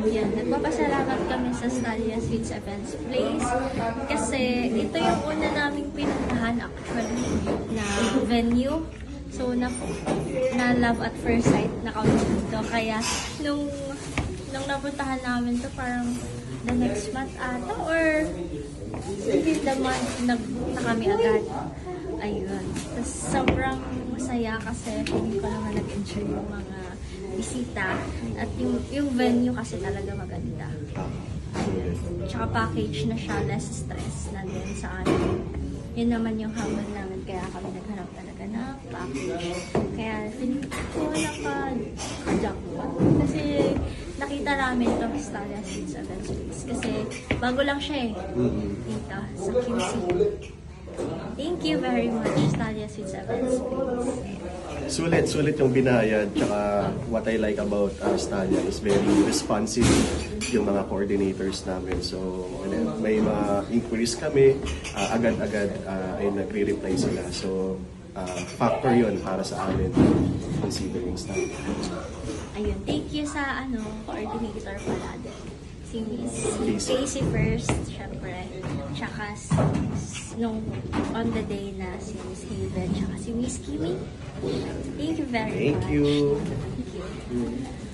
Yan, nagpapasalamat kami sa Stalia Sweets Events Place kasi ito yung una naming pinuntahan actually na venue. So, na love at first sight na kami dito. Kaya, nung napuntahan namin to parang the next month ata or within the month na kami agad. Ayun. Tapos sobrang masaya kasi hindi ko naman nag-enjoy yung mga bisita. At yung venue kasi talaga maganda. Tsaka package na siya, less stress na din sa amin. Yun naman yung hamon namin, kaya kami naghanap talaga ng package. Kaya feeling ko naka-jackpot. Kasi nakita namin itong Stalia Sweets Events Place. Kasi bago lang siya eh. Dito sa QC. Thank you very much, Stalia Sweets Events Place. Sulit yung binayad. Tsaka what I like about Stalia is very responsive yung mga coordinators namin. So, may mga inquiries kami, agad-agad ay nagre-reply sila. So, factor yun para sa amin considering Stalia. Ayun, thank you sa coordinator pala din. Si Miss Casey first, syempre. Tsaka nung on the day na si Miss Haven, tsaka si Miss Kimi. Thank you very much. Thank you. Thank you.